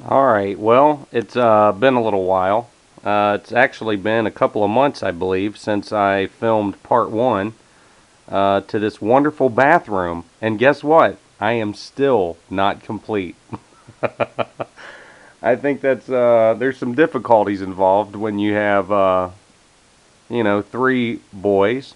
Alright, well, it's been a little while. It's actually been a couple of months, I believe, since I filmed part one to this wonderful bathroom. And guess what? I am still not complete. I think there's some difficulties involved when you have, three boys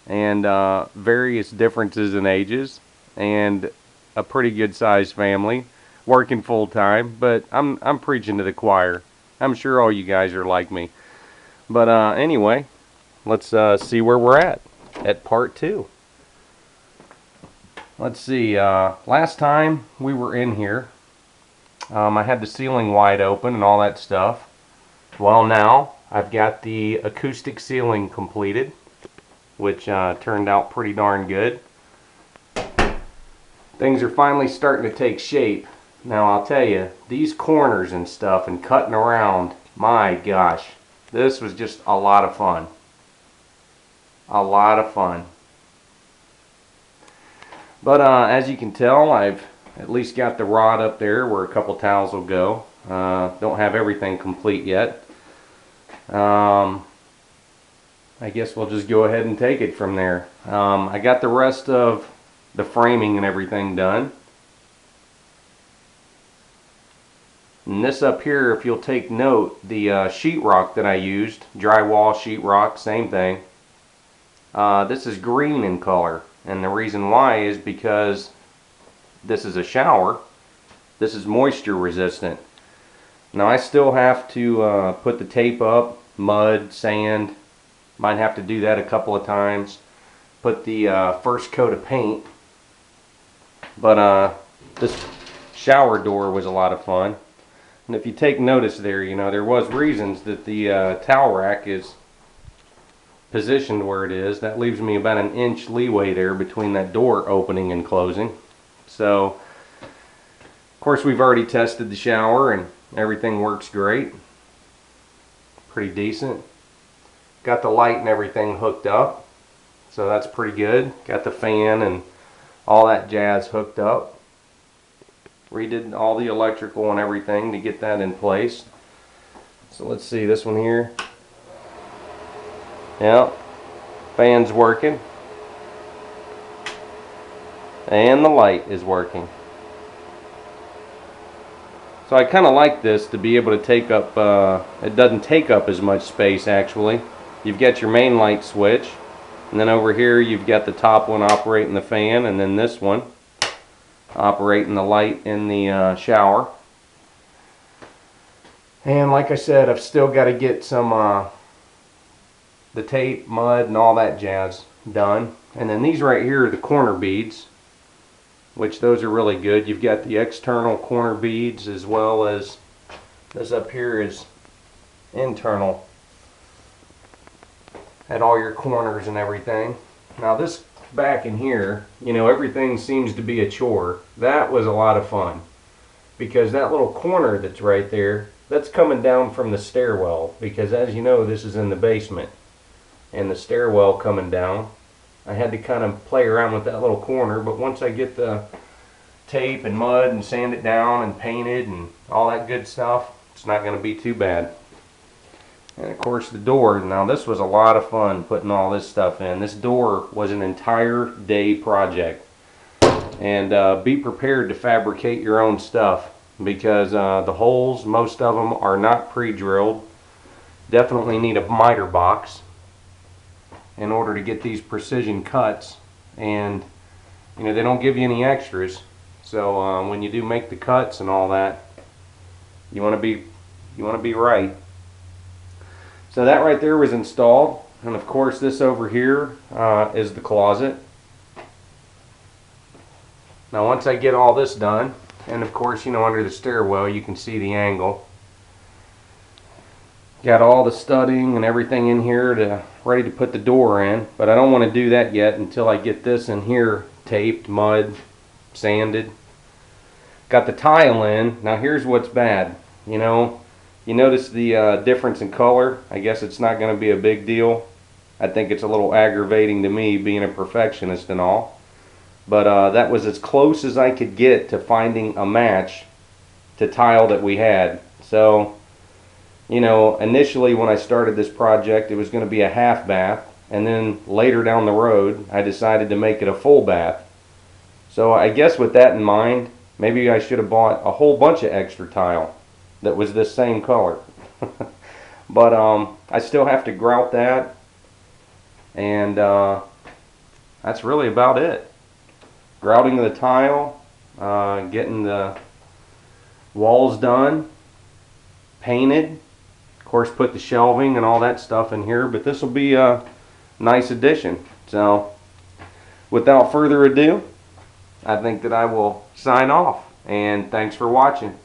and various differences in ages and a pretty good sized family working full time, but I'm preaching to the choir. I'm sure all you guys are like me. But anyway, let's see where we're at part two. Let's see. Last time we were in here, I had the ceiling wide open and all that stuff. Well, now I've got the acoustic ceiling completed, which turned out pretty darn good. Things are finally starting to take shape. Now I'll tell you, these corners and stuff and cutting around, my gosh, this was just a lot of fun. A lot of fun. But as you can tell, I've at least got the rod up there where a couple towels will go. Don't have everything complete yet. I guess we'll just go ahead and take it from there. I got the rest of the framing and everything done. And this up here, if you'll take note, the sheetrock that I used, drywall sheetrock, same thing. This is green in color, and the reason why is because this is a shower. This is moisture resistant. Now I still have to put the tape up, mud, sand. Might have to do that a couple of times. Put the first coat of paint. But this shower door was a lot of fun. And if you take notice there, there was reasons that the towel rack is positioned where it is. That leaves me about an inch leeway there between that door opening and closing. So, of course, we've already tested the shower and everything works great. Pretty decent. Got the light and everything hooked up. So that's pretty good. Got the fan and all that jazz hooked up. Redid all the electrical and everything to get that in place. So let's see this one here. Yeah, fan's working. And the light is working. So I kind of like this to be able to take up, it doesn't take up as much space actually. You've got your main light switch. And then over here you've got the top one operating the fan, and then this one operating the light in the shower. And like I said, I've still got to get some the tape, mud, and all that jazz done. And then these right here are the corner beads, which those are really good. You've got the external corner beads as well as this up here is internal at all your corners and everything. Now this back in here, everything seems to be a chore. That was a lot of fun because that little corner that's right there, that's coming down from the stairwell, because as you know, this is in the basement, and the stairwell coming down, I had to kind of play around with that little corner. But once I get the tape and mud and sand it down and paint it and all that good stuff, it's not going to be too bad. And of course the door, now this was a lot of fun putting all this stuff in. This door was an entire day project. And be prepared to fabricate your own stuff, because the holes, most of them are not pre-drilled. Definitely need a miter box in order to get these precision cuts. And they don't give you any extras. So when you do make the cuts and all that, you want to be right. So that right there was installed, and of course this over here is the closet. Now once I get all this done, and of course under the stairwell you can see the angle. Got all the studding and everything in here ready to put the door in, but I don't want to do that yet until I get this in here taped, mud, sanded. Got the tile in. Now here's what's bad. You notice the difference in color. I guess it's not going to be a big deal. I think it's a little aggravating to me, being a perfectionist and all. But that was as close as I could get to finding a match to tile that we had. So, you know, initially when I started this project, it was going to be a half bath, and then later down the road, I decided to make it a full bath. So I guess with that in mind, maybe I should have bought a whole bunch of extra tile that was this same color. But I still have to grout that, and that's really about it. Grouting the tile, getting the walls done, painted, of course put the shelving and all that stuff in here, but this will be a nice addition. So without further ado, I think that I will sign off, and thanks for watching.